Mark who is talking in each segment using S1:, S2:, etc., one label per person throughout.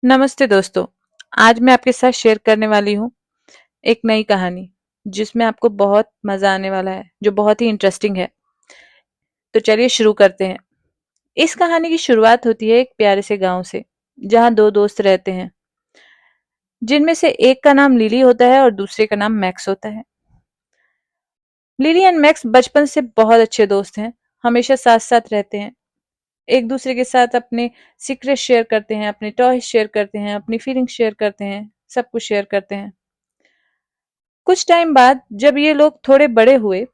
S1: नमस्ते दोस्तों। आज मैं आपके साथ शेयर करने वाली हूँ एक नई कहानी जिसमें आपको बहुत मजा आने वाला है, जो बहुत ही इंटरेस्टिंग है। तो चलिए शुरू करते हैं। इस कहानी की शुरुआत होती है एक प्यारे से गांव से, जहाँ दो दोस्त रहते हैं, जिनमें से एक का नाम लिली होता है और दूसरे का नाम मैक्स होता है। लिली एंड मैक्स बचपन से बहुत अच्छे दोस्त हैं, हमेशा साथ साथ रहते हैं, एक दूसरे के साथ अपने सीक्रेट शेयर करते हैं, अपने टॉय शेयर करते हैं, अपनी फीलिंग्स शेयर करते हैं, सब कुछ शेयर करते हैं। कुछ टाइम बाद जब ये लोग थोड़े बड़े हुए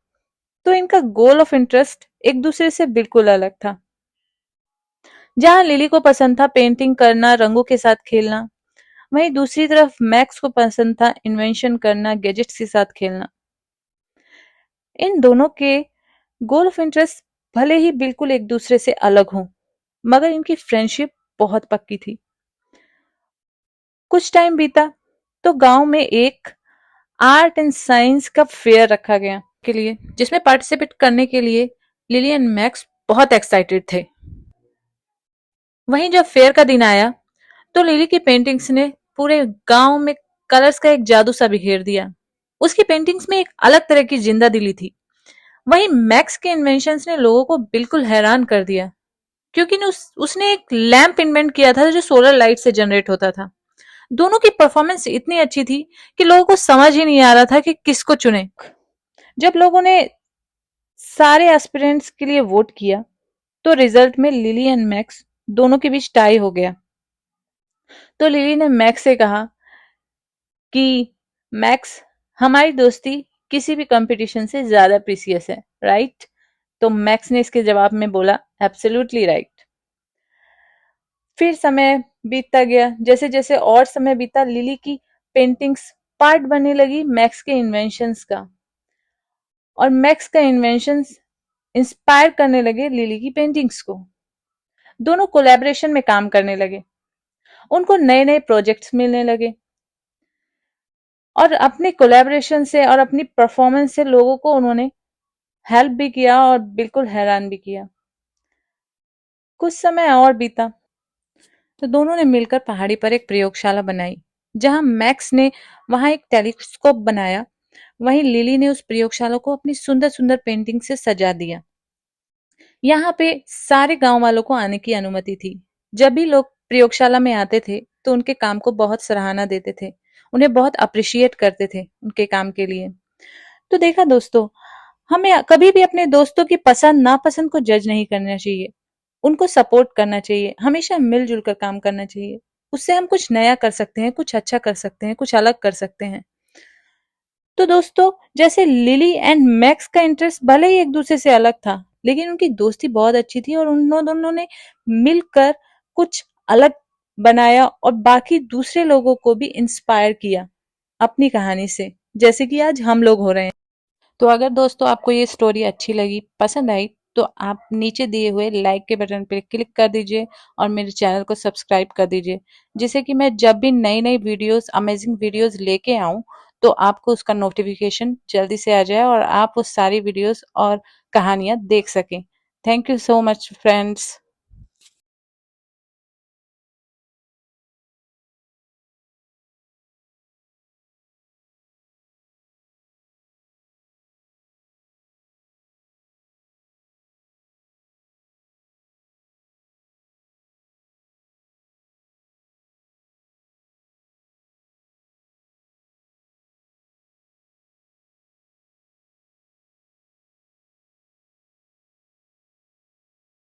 S1: तो इनका गोल ऑफ इंटरेस्ट एक दूसरे से बिल्कुल अलग था। जहां लिली को पसंद था पेंटिंग करना, रंगों के साथ खेलना, वहीं दूसरी तरफ मैक्स को पसंद था इन्वेंशन करना, गैजेट्स के साथ खेलना। इन दोनों के गोल ऑफ इंटरेस्ट भले ही बिल्कुल एक दूसरे से अलग हों, मगर इनकी फ्रेंडशिप बहुत पक्की थी। कुछ टाइम बीता तो गांव में एक आर्ट एंड साइंस का फेयर रखा गया के लिए, जिसमें पार्टिसिपेट करने के लिए लिली एंड मैक्स बहुत एक्साइटेड थे। वहीं जब फेयर का दिन आया तो लिली की पेंटिंग्स ने पूरे गांव में कलर्स का एक जादू सा बिखेर दिया। उसकी पेंटिंग्स में एक अलग तरह की जिंदा दिली थी। वहीं मैक्स के इन्वेंशंस ने लोगों को बिल्कुल हैरान कर दिया, क्योंकि उसने एक लैंप इन्वेंट किया था जो सोलर लाइट से जनरेट होता था। दोनों की परफॉर्मेंस इतनी अच्छी थी कि लोगों को समझ ही नहीं आ रहा था कि किसको चुने। जब लोगों ने सारे एस्पिरेंट्स के लिए वोट किया तो रिजल्ट में लिली एंड मैक्स दोनों के बीच टाई हो गया। तो लिली ने मैक्स से कहा कि मैक्स, हमारी दोस्ती किसी भी कंपटीशन से ज्यादा प्रीसियस है, राइट? तो मैक्स ने इसके जवाब में बोला, एब्सोल्युटली राइट। फिर समय बीतता गया। जैसे जैसे और समय बीता, लिली की पेंटिंग्स पार्ट बनने लगी मैक्स के इन्वेंशंस का, और मैक्स का इन्वेंशंस इंस्पायर करने लगे लिली की पेंटिंग्स को। दोनों कोलैबोरेशन में काम करने लगे, उनको नए नए प्रोजेक्ट्स मिलने लगे, और अपने कोलैबोरेशन से और अपनी परफॉर्मेंस से लोगों को उन्होंने हेल्प भी किया और बिल्कुल हैरान भी किया। कुछ समय और बीता तो दोनों ने मिलकर पहाड़ी पर एक प्रयोगशाला बनाई। जहां मैक्स ने वहां एक टेलीस्कोप बनाया, वहीं लिली ने उस प्रयोगशाला को अपनी सुंदर सुंदर पेंटिंग से सजा दिया। यहाँ पे सारे गांव वालों को आने की अनुमति थी। जब भी लोग प्रयोगशाला में आते थे तो उनके काम को बहुत सराहना देते थे, उन्हें बहुत अप्रिशिएट करते थे उनके काम के लिए। तो देखा दोस्तों, हमें कभी भी अपने दोस्तों की पसंद नापसंद को जज नहीं करना चाहिए, उनको सपोर्ट करना चाहिए, हमेशा मिलजुल कर काम करना चाहिए। उससे हम कुछ नया कर सकते हैं, कुछ अच्छा कर सकते हैं, कुछ अलग कर सकते हैं। तो दोस्तों, जैसे लिली एंड मैक्स का इंटरेस्ट भले ही एक दूसरे से अलग था, लेकिन उनकी दोस्ती बहुत अच्छी थी और उन दोनों ने मिलकर कुछ अलग बनाया और बाकी दूसरे लोगों को भी इंस्पायर किया अपनी कहानी से, जैसे कि आज हम लोग हो रहे हैं। तो अगर दोस्तों आपको ये स्टोरी अच्छी लगी, पसंद आई, तो आप नीचे दिए हुए लाइक के बटन पर क्लिक कर दीजिए और मेरे चैनल को सब्सक्राइब कर दीजिए, जिससे कि मैं जब भी नई नई वीडियोस, अमेजिंग वीडियोस लेके आऊं, तो आपको उसका नोटिफिकेशन जल्दी से आ जाए और आप उस सारी वीडियोस और कहानियां देख सकें। Thank you so much friends.